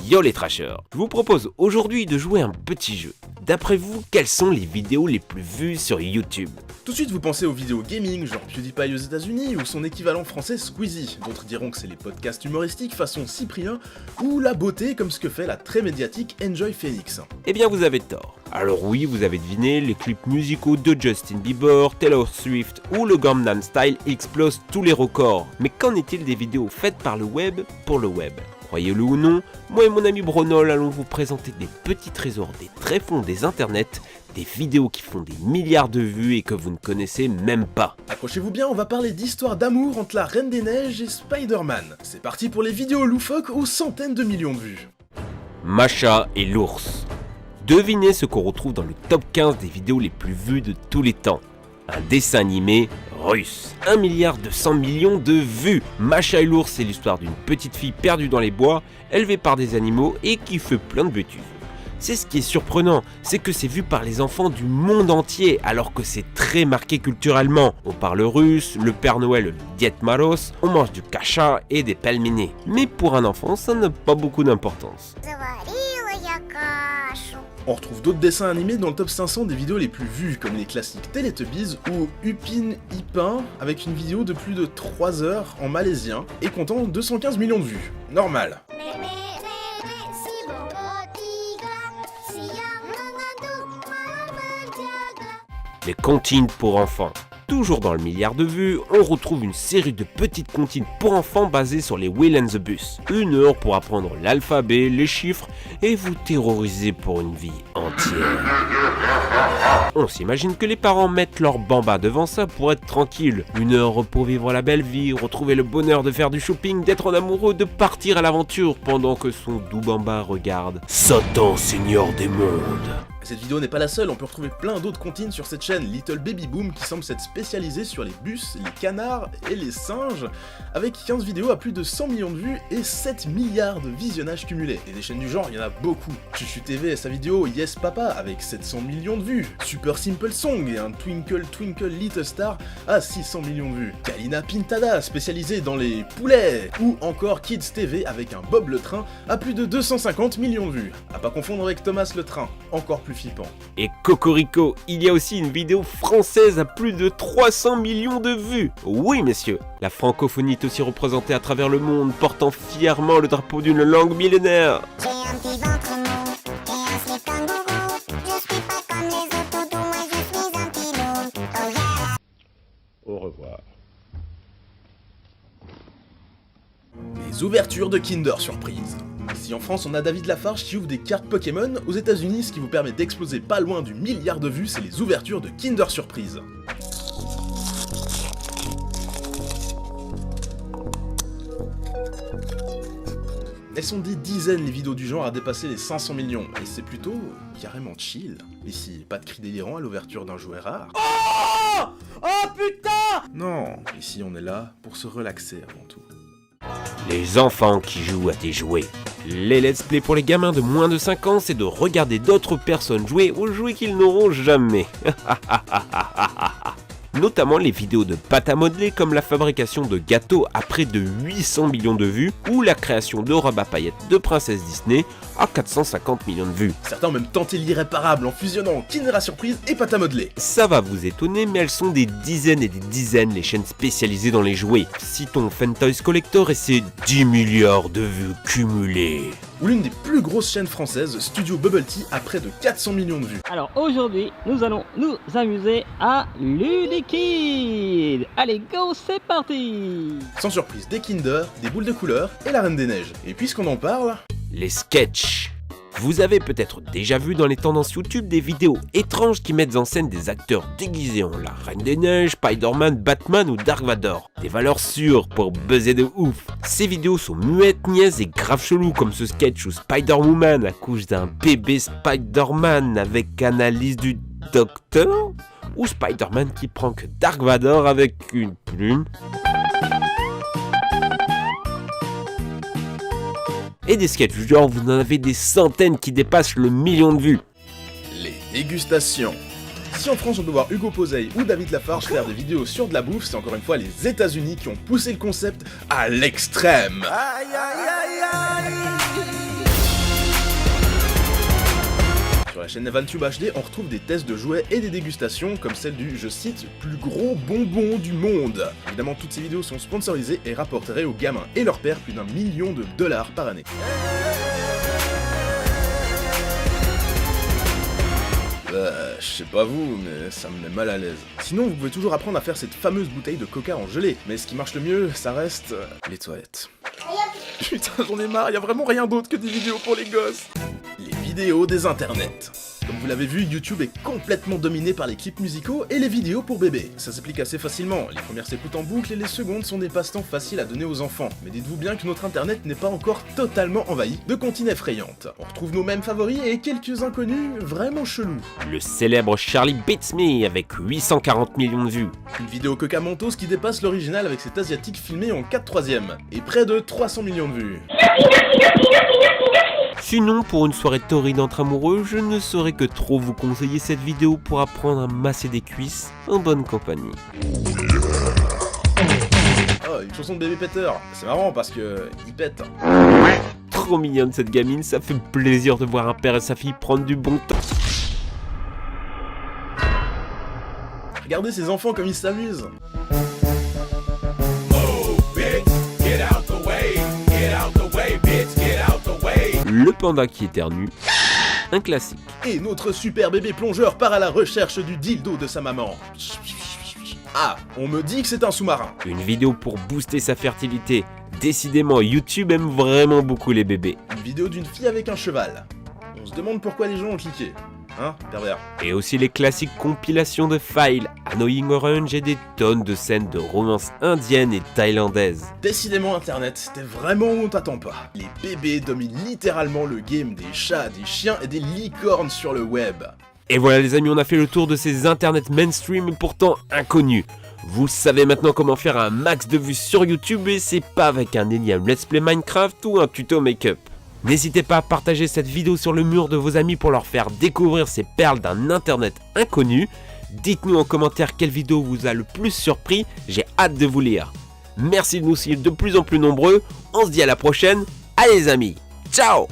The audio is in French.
Yo les trashers, je vous propose aujourd'hui de jouer un petit jeu. D'après vous, quelles sont les vidéos les plus vues sur YouTube? Tout de suite vous pensez aux vidéos gaming genre PewDiePie aux États-Unis ou son équivalent français Squeezie. D'autres diront que c'est les podcasts humoristiques façon Cyprien ou la beauté comme ce que fait la très médiatique Enjoy Phoenix. Eh bien vous avez tort. Alors oui, vous avez deviné, les clips musicaux de Justin Bieber, Taylor Swift ou le Gangnam Style explosent tous les records. Mais qu'en est-il des vidéos faites par le web pour le web? Croyez-le ou non, moi et mon ami Bronol allons vous présenter des petits trésors des tréfonds des internets, des vidéos qui font des milliards de vues et que vous ne connaissez même pas. Accrochez-vous bien, on va parler d'histoires d'amour entre la Reine des Neiges et Spider-Man. C'est parti pour les vidéos loufoques aux centaines de millions de vues. Masha et l'ours. Devinez ce qu'on retrouve dans le top 15 des vidéos les plus vues de tous les temps. Un dessin animé russe. 1,2 milliard de vues. Masha et l'ours, c'est l'histoire d'une petite fille perdue dans les bois, élevée par des animaux et qui fait plein de bêtises. C'est ce qui est surprenant, c'est que c'est vu par les enfants du monde entier, alors que c'est très marqué culturellement. On parle russe, le Père Noël, le Diet Maros, on mange du kasha et des pelmenés. Mais pour un enfant, ça n'a pas beaucoup d'importance. On retrouve d'autres dessins animés dans le top 500 des vidéos les plus vues, comme les classiques Teletubbies ou Upin Ipin, avec une vidéo de plus de 3 heures en malaisien et comptant 215 millions de vues. Normal. Les comptines pour enfants. Toujours dans le milliard de vues, on retrouve une série de petites comptines pour enfants basées sur les Will and the Bus. 1 heure pour apprendre l'alphabet, les chiffres et vous terroriser pour une vie entière. On s'imagine que les parents mettent leur bamba devant ça pour être tranquilles. 1 heure pour vivre la belle vie, retrouver le bonheur de faire du shopping, d'être en amoureux, de partir à l'aventure pendant que son doux bamba regarde Satan, Seigneur des mondes. Cette vidéo n'est pas la seule, on peut retrouver plein d'autres comptines sur cette chaîne, Little Baby Boom, qui semble s'être spécialisée sur les bus, les canards et les singes, avec 15 vidéos à plus de 100 millions de vues et 7 milliards de visionnages cumulés. Et des chaînes du genre, il y en a beaucoup. Chuchu TV et sa vidéo Yes Papa, avec 700 millions de vues. Super Simple Song et un Twinkle Twinkle Little Star à 600 millions de vues. Kalina Pintada, spécialisée dans les poulets. Ou encore Kids TV avec un Bob le Train à plus de 250 millions de vues. À pas confondre avec Thomas le Train, encore plus flippant. Et Cocorico, il y a aussi une vidéo française à plus de 300 millions de vues. Oui messieurs, la francophonie est aussi représentée à travers le monde, portant fièrement le drapeau d'une langue millénaire. J'ai un petit ventre mou et un slip kangourou. Je suis pas comme les autres doudous, moi je suis un petit loup. Oh yeah. Au revoir. Les ouvertures de Kinder Surprise. Ici en France, on a David Lafarge qui ouvre des cartes Pokémon. Aux États-Unis, ce qui vous permet d'exploser pas loin du milliard de vues, c'est les ouvertures de Kinder Surprise. Elles sont des dizaines les vidéos du genre à dépasser les 500 millions, et c'est plutôt carrément chill. Ici, pas de cris délirants à l'ouverture d'un jouet rare. Oh putain! Non, ici on est là pour se relaxer avant tout. Les enfants qui jouent à des jouets. Les let's play pour les gamins de moins de 5 ans, c'est de regarder d'autres personnes jouer aux jouets qu'ils n'auront jamais. Notamment les vidéos de pâte à modeler comme la fabrication de gâteaux à près de 800 millions de vues ou la création de robes à paillettes de princesse Disney à 450 millions de vues. Certains ont même tenté l'irréparable en fusionnant Kinder à Surprise et pâte à modeler. Ça va vous étonner, mais elles sont des dizaines et des dizaines les chaînes spécialisées dans les jouets. Citons Fantoys Collector et ses 10 milliards de vues cumulées. Ou l'une des plus grosses chaînes françaises, Studio Bubble Tea, à près de 400 millions de vues. Alors aujourd'hui, nous allons nous amuser à Ludikid. Allez, go, c'est parti. Sans surprise, des Kinder, des boules de couleur et la Reine des Neiges. Et puisqu'on en parle... Les sketchs. Vous avez peut-être déjà vu dans les tendances YouTube des vidéos étranges qui mettent en scène des acteurs déguisés en la Reine des Neiges, Spider-Man, Batman ou Dark Vador. Des valeurs sûres pour buzzer de ouf. Ces vidéos sont muettes, niaises et grave chelous comme ce sketch où Spider-Woman accouche d'un bébé Spider-Man avec analyse du docteur, ou Spider-Man qui prank Dark Vador avec une plume. Et des sketchs du genre, vous en avez des centaines qui dépassent le million de vues. Les dégustations. Si en France on peut voir Hugo Posey ou David Lafarge faire des vidéos sur de la bouffe, c'est encore une fois les États-Unis qui ont poussé le concept à l'extrême. Aïe aïe aïe aïe. chaîne NevalTube HD, on retrouve des tests de jouets et des dégustations, comme celle du, je cite, plus gros bonbon du monde. Évidemment, toutes ces vidéos sont sponsorisées et rapporteraient aux gamins et leurs pères plus d'1 million de dollars par année. Je sais pas vous, mais ça me met mal à l'aise. Sinon, vous pouvez toujours apprendre à faire cette fameuse bouteille de coca en gelée, mais ce qui marche le mieux, ça reste... les toilettes. Putain, j'en ai marre, y a vraiment rien d'autre que des vidéos pour les gosses. Les vidéos des internets. Comme vous l'avez vu, YouTube est complètement dominé par les clips musicaux et les vidéos pour bébés. Ça s'applique assez facilement, les premières s'écoutent en boucle et les secondes sont des passe-temps faciles à donner aux enfants. Mais dites-vous bien que notre internet n'est pas encore totalement envahi de comptines effrayantes. On retrouve nos mêmes favoris et quelques inconnus vraiment chelous. Le célèbre Charlie Beats Me avec 840 millions de vues. Une vidéo Coca Mentos qui dépasse l'original avec cet asiatique filmé en 4/3 et près de 300 millions de vues. Sinon, pour une soirée torride entre amoureux, je ne saurais que trop vous conseiller cette vidéo pour apprendre à masser des cuisses en bonne compagnie. Oh, une chanson de bébé péteur. C'est marrant parce que... il pète. Trop mignonne cette gamine, ça fait plaisir de voir un père et sa fille prendre du bon temps. Regardez ces enfants comme ils s'amusent. Le panda qui éternue, un classique. Et notre super bébé plongeur part à la recherche du dildo de sa maman. Ah, on me dit que c'est un sous-marin. Une vidéo pour booster sa fertilité. Décidément, YouTube aime vraiment beaucoup les bébés. Une vidéo d'une fille avec un cheval. On se demande pourquoi les gens ont cliqué. Hein, pervers. Et aussi les classiques compilations de files, Annoying Orange et des tonnes de scènes de romances indiennes et thaïlandaises. Décidément Internet, c'était vraiment où on t'attend pas. Les bébés dominent littéralement le game des chats, des chiens et des licornes sur le web. Et voilà les amis, on a fait le tour de ces internets mainstream et pourtant inconnus. Vous savez maintenant comment faire un max de vues sur YouTube et c'est pas avec un énième let's play Minecraft ou un tuto make-up. N'hésitez pas à partager cette vidéo sur le mur de vos amis pour leur faire découvrir ces perles d'un internet inconnu. Dites-nous en commentaire quelle vidéo vous a le plus surpris, j'ai hâte de vous lire. Merci de nous suivre de plus en plus nombreux, on se dit à la prochaine, allez les amis, ciao!